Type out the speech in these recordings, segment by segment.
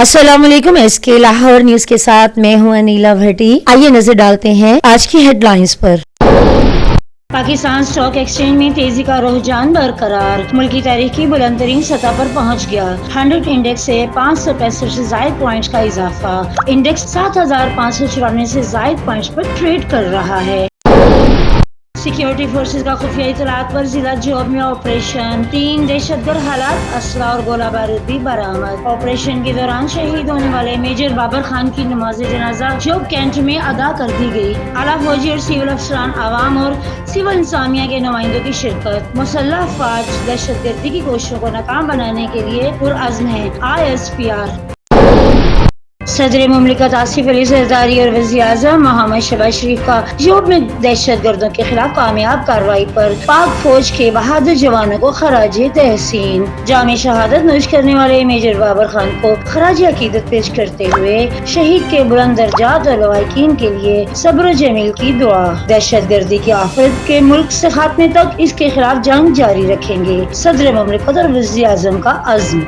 अस्सलाम वालेकुम। SK Lahore news के साथ मैं हूं अनीला भट्टी। आइए नजर डालते हैं आज की हेडलाइंस पर। पाकिस्तान स्टॉक एक्सचेंज में तेजी का रुझान बरकरार, मुल्क की तारीख की बुलंदतरीन सतह पर पहुंच गया। 100 इंडेक्स से 565 से जायद पॉइंट्स का इजाफा। इंडेक्स 7594 से जायद पॉइंट्स पर ट्रेड कर रहा है। सिक्योरिटी फोर्सेज का खुफिया इतलात पर जिला जोब में ऑपरेशन, 3 दहशतगर्द हालात, असला और गोला बारूद भी बरामद। ऑपरेशन के दौरान शहीद होने वाले मेजर बाबर खान की नमाज जनाजा जोब कैंट में अदा कर दी गई। आला फौजी और सिविल अफसरान, आवाम और सिविल इंतजामिया के नुमाइंदों की शिरकत। मुसल्लह अफवाज दहशतगर्दी की कोशिशों को नाकाम बनाने के लिए पुरअज़्म है। ISPR सदर मुमलिकत आसिफ अली जरदारी और वज़ीर आज़म मोहम्मद शहबाज शरीफ का जोब में दहशतगर्दों के खिलाफ कामयाब कार्रवाई पर पाक फौज के बहादुर जवानों को खराजे तहसीन। जामे शहादत नोश करने वाले मेजर बाबर खान को खराजे अकीदत पेश करते हुए शहीद के बुलंद दर्जात और लवाहिकीन के लिए सब्र जमील की दुआ। दहशतगर्दी की आफत के मुल्क से खात्मे तक इसके खिलाफ जंग जारी रखेंगे, सदर मुमलिकत और वज़ीर आज़म का अज़्म।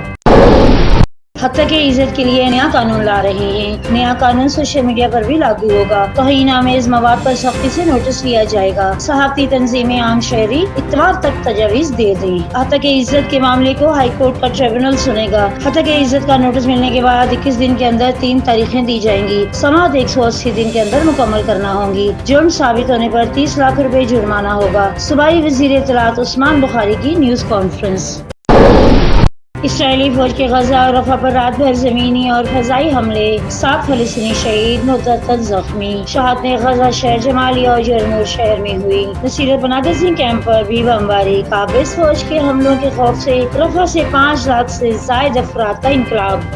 हत्या के इज्जत के लिए नया कानून ला रहे हैं। नया कानून सोशल मीडिया पर भी लागू होगा। तौहीन आमेज मवाद पर सख्ती से नोटिस लिया जाएगा। सहाफ़ती तंजीमें आम शहरी इतवार तक तजावीज़ दे दें। हत्या के इज्जत के मामले को हाई कोर्ट का ट्रिब्यूनल सुनेगा। हत्या के इज्जत का नोटिस मिलने के बाद 21 दिन के अंदर 3 तारीखें दी जाएंगी। समाअत 180 दिन के अंदर मुकम्मल करना होंगी। जुर्म साबित होने पर 30 लाख रुपए जुर्माना होगा। सूबाई वज़ीर इत्तलात उस्मान बुखारी की न्यूज कॉन्फ्रेंस। इसराइली फौज के गजा और रफा पर रात भर जमीनी और फजाई हमले, 7 फलस्तीनी शहीद, मुतअद्दिद जख्मी। शहादतें गजा शहर, जमालिया और जरमूर शहर में हुई। नसीरत पनाह कैंप पर भी बमबारी। काबिज फौज के हमलों के खौफ से रफा से 5 लाख से जायद अफराद का इंकलाब।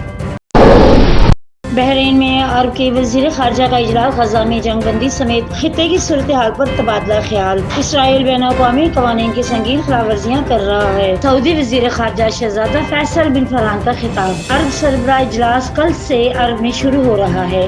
बहरीन में अरब के वज़ीर खारजा का इजलास, गजा में जंगबंदी समेत खित्ते की सूरत हाल पर तबादला ख्याल। इसराइल बैनुल-अक़वामी क़वानीन की संगीन खिलाफवर्जियां कर रहा है। सऊदी वज़ीर खारजा शहज़ादा फैसल बिन फरहान का खिताब। अरब सरबराह इजलास कल से अरब में शुरू हो रहा है।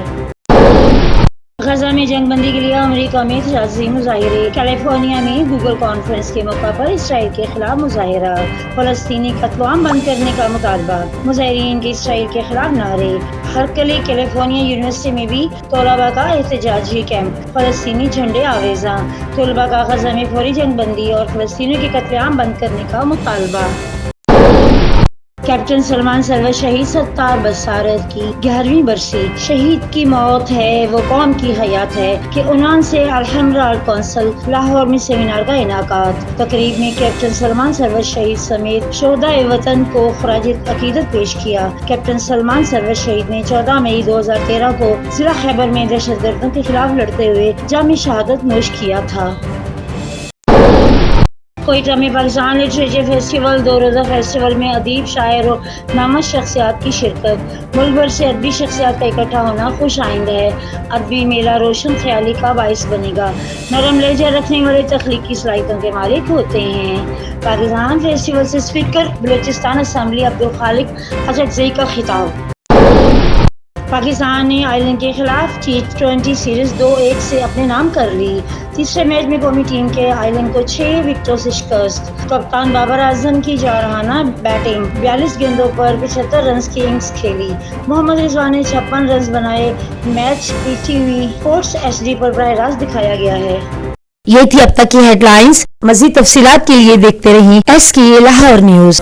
गजा में जंगबंदी के लिए अमेरिका में तजाज़ी मुज़ाहिरे। कैलिफोर्निया में गूगल कॉन्फ्रेंस के मौका पर इसराइल के खिलाफ मुज़ाहिरा। फ़लस्तीनी कत्लेआम बंद करने का मुतालबा। मुज़ाहिरीन के इसराइल के खिलाफ नारे। हरकली कैलिफोर्निया यूनिवर्सिटी में भी तलबा का एहतजाजी कैंप। फ़लस्तीनी झंडे आवेज़ा। तलबा का गजा में फौरी जंगबंदी और फ़लस्तीनियों के कत्लेआम बंद करने का मुतालबा। कैप्टन सलमान सरवर शहीद सत्तार बसारत की 11वीं बरसी। शहीद की मौत है वो कौम की हयात है के उन्वान से अल-हमरा कौंसिल लाहौर में सेमिनार का इनाकात। तकरीब में कैप्टन सलमान सरवर शहीद समेत शोहदाए वतन को खराज अकीदत पेश किया। कैप्टन सलमान सरवर शहीद ने 14 मई 2013 को जिला खैबर में दहशतगर्दों के खिलाफ लड़ते हुए जामे शहादत नोश किया था। कोयटा में पाकिस्तान लिटरेचर फेस्टिवल, 2 रोज़ा फेस्टिवल में अदीब, शायर और नामवर शख्सियात की शिरकत। मुल्क भर से अदबी शख्सियात का इकट्ठा होना खुश आइंद है। अदबी मेला रोशन ख्याली का बाइस बनेगा। नरम लहजा रखने वाले तख्लीकी सलाहियतों के मालिक होते हैं। पाकिस्तान फेस्टिवल से स्पीकर बलूचिस्तान असम्बली अब्दुल खालिक अचकज़ई का खिताब। पाकिस्तान ने आयरलैंड के खिलाफ T20 सीरीज 2-1 से अपने नाम कर ली। तीसरे मैच में कौमी टीम के आयरलैंड को 6 विकेटों से शिकस्त। कप्तान बाबर आजम की जारहाना बैटिंग, 42 गेंदों पर 75 रन की इनिंग्स खेली। मोहम्मद रिजवान ने 56 रन बनाए। मैच PTV स्पोर्ट्स HD पर बराह रास्त दिखाया गया है। ये थी अब तक की हेडलाइंस। मज़ीद तफसीलात के लिए देखते रहिए SK लाहौर न्यूज।